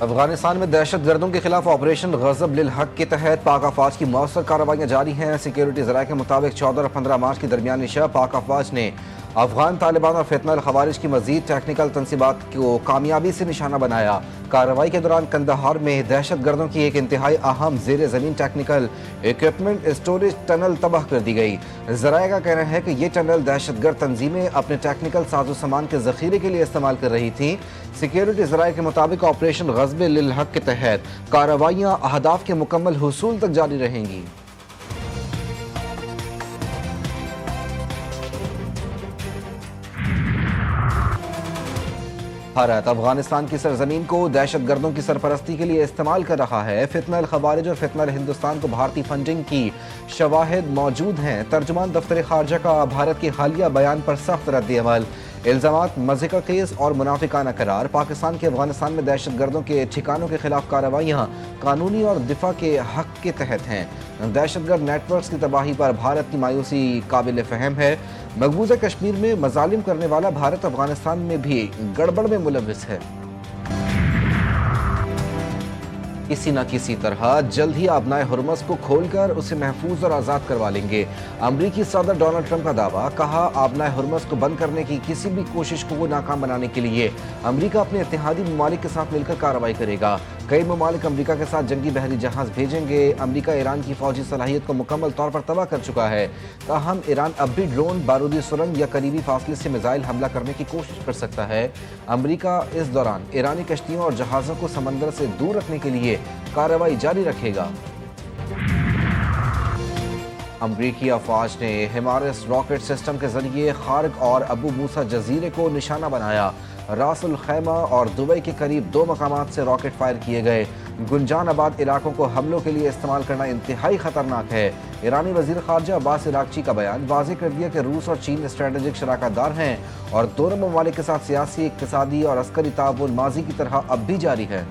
افغانستان میں دہشت گردوں کے خلاف آپریشن غضب للحق کے تحت پاک افواج کی مؤثر کارروائیاں جاری ہیں۔ سیکیورٹی ذرائع کے مطابق 14 اور 15 مارچ کی درمیانی شب پاک افواج نے افغان طالبان اور فتنہ الخوارج کی مزید ٹیکنیکل تنصیبات کو کامیابی سے نشانہ بنایا۔ کارروائی کے دوران کندہار میں دہشت گردوں کی ایک انتہائی اہم زیر زمین ٹیکنیکل ایکوپمنٹ اسٹوریج ٹنل تباہ کر دی گئی۔ ذرائع کا کہنا ہے کہ یہ ٹنل دہشت گرد تنظیمیں اپنے ٹیکنیکل ساز و سامان کے ذخیرے کے لیے استعمال کر رہی تھیں۔ سیکیورٹی ذرائع کے مطابق آپریشن غضب للحق کے تحت کارروائیاں اہداف کے مکمل حصول تک جاری رہیں گی۔ بھارت افغانستان کی سرزمین کو دہشت گردوں کی سرپرستی کے لیے استعمال کر رہا ہے۔ فتنہ الخوارج اور فتنہ الہندوستان کو بھارتی فنڈنگ کی شواہد موجود ہیں۔ ترجمان دفتر خارجہ کا بھارت کے حالیہ بیان پر سخت رد عمل۔ الزامات مضحکہ خیز اور منافقانہ قرار۔ پاکستان کے افغانستان میں دہشت گردوں کے ٹھکانوں کے خلاف کارروائیاں قانونی اور دفاع کے حق کے تحت ہیں۔ دہشت گرد نیٹ ورکس کی تباہی پر بھارت کی مایوسی قابل فہم ہے۔ مقبوضہ کشمیر میں مظالم کرنے والا بھارت افغانستان میں بھی گڑبڑ میں ملوث ہے۔ کسی نہ کسی طرح جلد ہی آبنائے ہرمز کو کھول کر اسے محفوظ اور آزاد کروا لیں گے۔ امریکی صدر ڈونلڈ ٹرمپ کا دعویٰ، کہا آبنائے ہرمز کو بند کرنے کی کسی بھی کوشش کو وہ ناکام بنانے کے لیے امریکہ اپنے اتحادی ممالک کے ساتھ مل کر کارروائی کرے گا۔ کئی ممالک امریکہ کے ساتھ جنگی بحری جہاز بھیجیں گے۔ امریکہ ایران کی فوجی صلاحیت کو مکمل طور پر تباہ کر چکا ہے، تاہم ایران اب بھی ڈرون، بارودی سرنگ یا قریبی فاصلے سے میزائل حملہ کرنے کی کوشش کر سکتا ہے۔ امریکہ اس دوران ایرانی کشتیوں اور جہازوں کو سمندر سے دور رکھنے کے لیے کارروائی جاری رکھے گا۔ امریکی افواج نے ہمارس راکٹ سسٹم کے ذریعے خارق اور ابو موسیٰ جزیرے کو نشانہ بنایا۔ راس الخیمہ اور دبئی کے قریب 2 مقامات سے راکٹ فائر کیے گئے۔ گنجان آباد علاقوں کو حملوں کے لیے استعمال کرنا انتہائی خطرناک ہے۔ ایرانی وزیر خارجہ عباس عراقچی کا بیان، واضح کر دیا کہ روس اور چین اسٹریٹجک شراکت دار ہیں اور دونوں ممالک کے ساتھ سیاسی، اقتصادی اور عسکری تعاون ماضی کی طرح اب بھی جاری ہے۔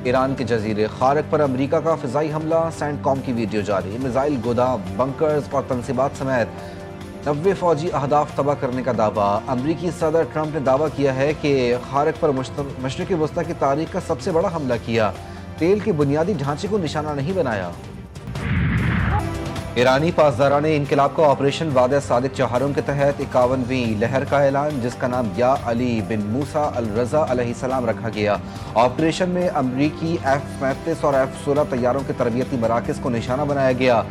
ایران کے جزیرے خارق پر امریکہ کا فضائی حملہ، سینڈ کام کی ویڈیو جاری۔ میزائل گودام، بنکرز اور تنصیبات سمیت 90 فوجی اہداف تباہ کرنے کا دعویٰ۔ امریکی صدر ٹرمپ نے دعویٰ کیا ہے کہ خارق پر مشرق وسطیٰ کی تاریخ کا سب سے بڑا حملہ کیا، تیل کے بنیادی ڈھانچے کو نشانہ نہیں بنایا۔ ایرانی پاسداران انقلاب کا آپریشن وعدہ صادق چہارم کے تحت 51ویں لہر کا اعلان، جس کا نام یا علی بن موسیٰ الرضا علیہ السلام رکھا گیا۔ آپریشن میں امریکی F-35 اور F-16 طیاروں کے تربیتی مراکز کو نشانہ بنایا گیا۔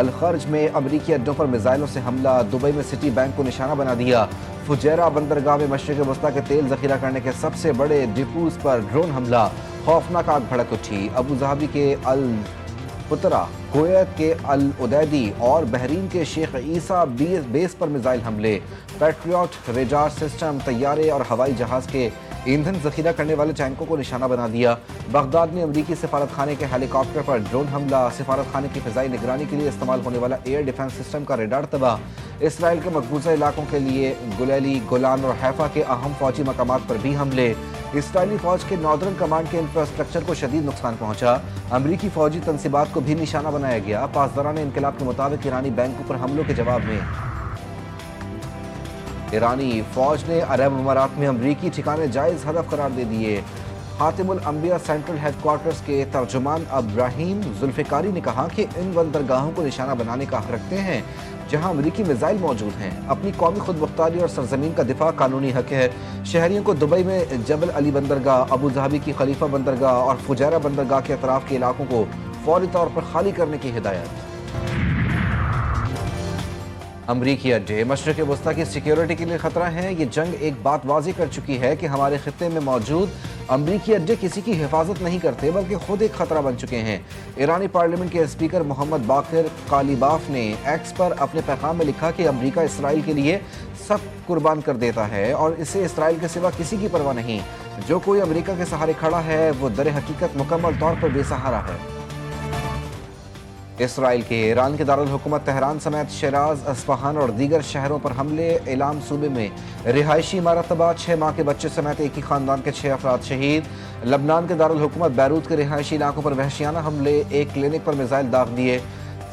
الخرج میں امریکی اڈوں پر میزائلوں سے حملہ، دبئی میں سٹی بینک کو نشانہ بنا دیا۔ فجیرہ بندرگاہ میں مشرق وسطیٰ کے تیل ذخیرہ کرنے کے سب سے بڑے ڈپوز پر ڈرون حملہ، خوفناک آگ بھڑک اٹھی۔ ابوظہبی کے الپترا، کویت کے العدیدی اور بحرین کے شیخ عیسیٰ بیس پر میزائل حملے۔ پیٹریوٹ ریڈار سسٹم، طیارے اور ہوائی جہاز کے ایندھن ذخیرہ کرنے والے ٹینکوں کو نشانہ بنا دیا۔ بغداد میں امریکی سفارت خانے کے ہیلی کاپٹر پر ڈرون حملہ، سفارت خانے کی فضائی نگرانی کے لیے استعمال ہونے والا ایئر ڈیفنس سسٹم کا ریڈار تباہ۔ اسرائیل کے مقبوضہ علاقوں کے لیے گلیلی، گولان اور حیفا کے اہم فوجی مقامات پر بھی حملے۔ اسرائیلی فوج کے ناردرن کمانڈ کے انفراسٹرکچر کو شدید نقصان پہنچا۔ امریکی فوجی تنصیبات کو بھی نشانہ بنایا گیا۔ پاسداران انقلاب کے مطابق ایرانی بینکوں پر حملوں کے جواب میں ایرانی فوج نے عرب امارات میں امریکی ٹھکانے جائز ہدف قرار دے دیے۔ خاتم الانبیاء سینٹرل ہیڈ کوارٹرز کے ترجمان ابراہیم ذوالفقاری نے کہا کہ ان بندرگاہوں کو نشانہ بنانے کا حق رکھتے ہیں جہاں امریکی میزائل موجود ہیں۔ اپنی قومی خود مختاری اور سرزمین کا دفاع قانونی حق ہے۔ شہریوں کو دبئی میں جبل علی بندرگاہ، ابوظہبی کی خلیفہ بندرگاہ اور فجیرہ بندرگاہ کے اطراف کے علاقوں کو فوری طور پر خالی کرنے کی ہدایت۔ امریکی اڈے مشرق وسطیٰ کی سیکیورٹی کے لیے خطرہ ہیں۔ یہ جنگ ایک بات واضح کر چکی ہے کہ ہمارے خطے میں موجود امریکی اڈے کسی کی حفاظت نہیں کرتے بلکہ خود ایک خطرہ بن چکے ہیں۔ ایرانی پارلیمنٹ کے اسپیکر محمد باقر قالیباف نے ایکس پر اپنے پیغام میں لکھا کہ امریکہ اسرائیل کے لیے سب قربان کر دیتا ہے اور اسے اسرائیل کے سوا کسی کی پرواہ نہیں۔ جو کوئی امریکہ کے سہارے کھڑا ہے وہ در حقیقت مکمل طور پر بے سہارا ہے۔ اسرائیل کے ایران کے دارالحکومت تہران سمیت شیراز، اصفہان اور دیگر شہروں پر حملے۔ اعلام، صوبے میں رہائشی عمارت تباہ، 6 ماہ کے بچے سمیت ایک ہی خاندان کے 6 افراد شہید۔ لبنان کے دارالحکومت بیروت کے رہائشی علاقوں پر وحشیانہ حملے، ایک کلینک پر میزائل داغ دیے۔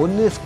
19